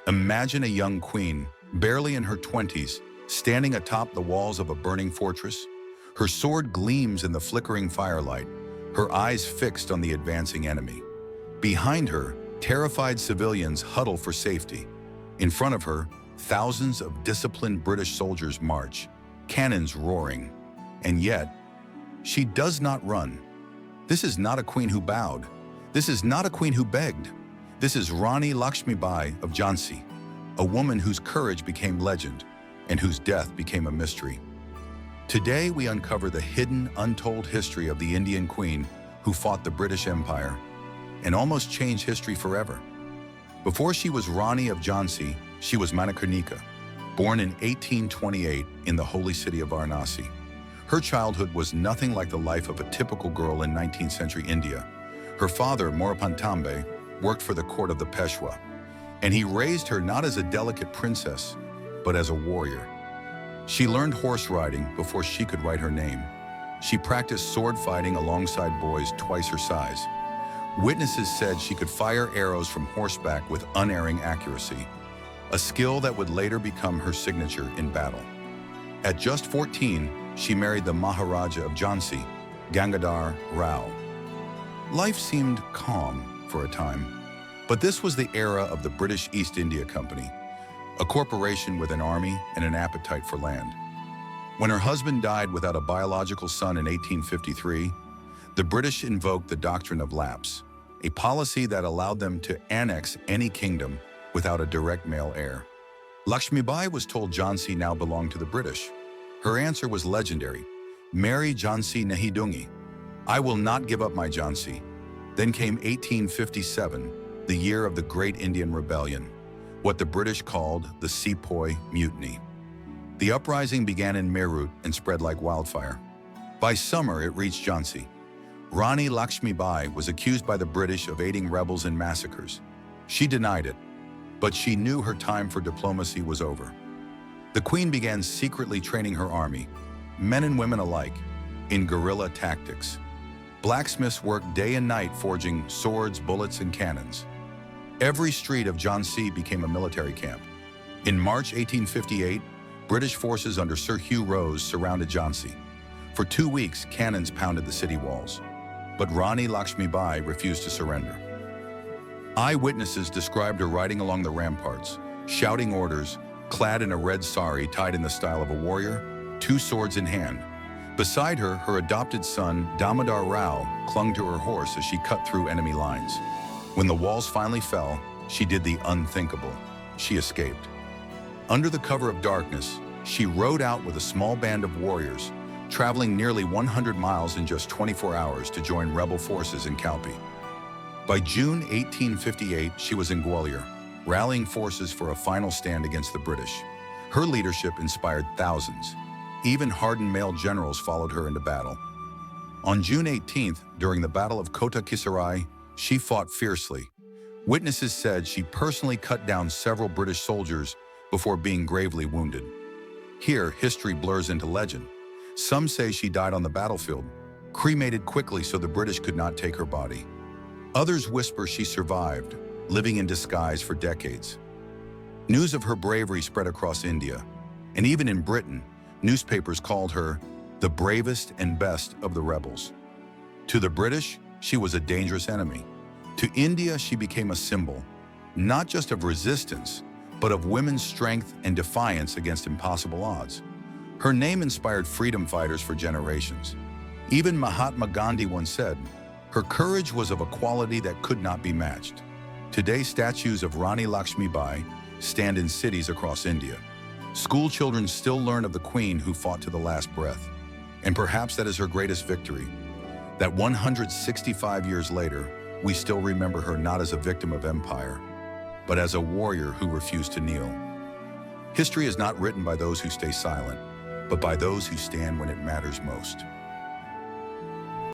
Imagine a young queen, barely in her 20s, standing atop the walls of a burning fortress. Her sword gleams in the flickering firelight, her eyes fixed on the advancing enemy. Behind her, terrified civilians huddle for safety. In front of her, thousands of disciplined British soldiers march, cannons roaring. And yet, she does not run. This is not a queen who bowed. This is not a queen who begged. This is Rani Lakshmibai of Jhansi, a woman whose courage became legend and whose death became a mystery. Today, we uncover the hidden, untold history of the Indian queen who fought the British Empire and almost changed history forever. Before she was Rani of Jhansi, she was Manikarnika, born in 1828 in the holy city of Varanasi. Her childhood was nothing like the life of a typical girl in 19th century India. Her father, Morapantambe, worked for the court of the Peshwa, and he raised her not as a delicate princess, but as a warrior. She learned horse riding before she could write her name. She practiced sword fighting alongside boys twice her size. Witnesses said she could fire arrows from horseback with unerring accuracy, a skill that would later become her signature in battle. At just 14, she married the Maharaja of Jhansi, Gangadhar Rao. Life seemed calm for a time, but this was the era of the British East India Company, a corporation with an army and an appetite for land. When her husband died without a biological son in 1853, the British invoked the doctrine of lapse, a policy that allowed them to annex any kingdom without a direct male heir. Lakshmibai was told Jhansi now belonged to the British. Her answer was legendary: "Marry Jhansi nahi dungi. I will not give up my Jhansi." Then came 1857, the year of the Great Indian Rebellion, what the British called the Sepoy Mutiny. The uprising began in Meerut and spread like wildfire. By summer, it reached Jhansi. Rani Lakshmibai was accused by the British of aiding rebels and massacres. She denied it, but she knew her time for diplomacy was over. The queen began secretly training her army, men and women alike, in guerrilla tactics. Blacksmiths worked day and night forging swords, bullets, and cannons. Every street of Jhansi became a military camp. In March 1858, British forces under Sir Hugh Rose surrounded Jhansi. For 2 weeks, cannons pounded the city walls. But Rani Lakshmibai refused to surrender. Eyewitnesses described her riding along the ramparts, shouting orders, clad in a red sari tied in the style of a warrior, 2 swords in hand. Beside her, her adopted son, Damodar Rao, clung to her horse as she cut through enemy lines. When the walls finally fell, she did the unthinkable. She escaped. Under the cover of darkness, she rode out with a small band of warriors, traveling nearly 100 miles in just 24 hours to join rebel forces in Kalpi. By June 1858, she was in Gwalior, rallying forces for a final stand against the British. Her leadership inspired thousands. Even hardened male generals followed her into battle. On June 18th, during the Battle of Kota Kisarai, she fought fiercely. Witnesses said she personally cut down several British soldiers before being gravely wounded. Here, history blurs into legend. Some say she died on the battlefield, cremated quickly so the British could not take her body. Others whisper she survived, living in disguise for decades. News of her bravery spread across India, and even in Britain, newspapers called her the bravest and best of the rebels. To the British, she was a dangerous enemy. To India, she became a symbol, not just of resistance, but of women's strength and defiance against impossible odds. Her name inspired freedom fighters for generations. Even Mahatma Gandhi once said, her courage was of a quality that could not be matched. Today, statues of Rani Lakshmibai stand in cities across India. School children still learn of the queen who fought to the last breath. And perhaps that is her greatest victory, that 165 years later, we still remember her not as a victim of empire, but as a warrior who refused to kneel. History is not written by those who stay silent, but by those who stand when it matters most.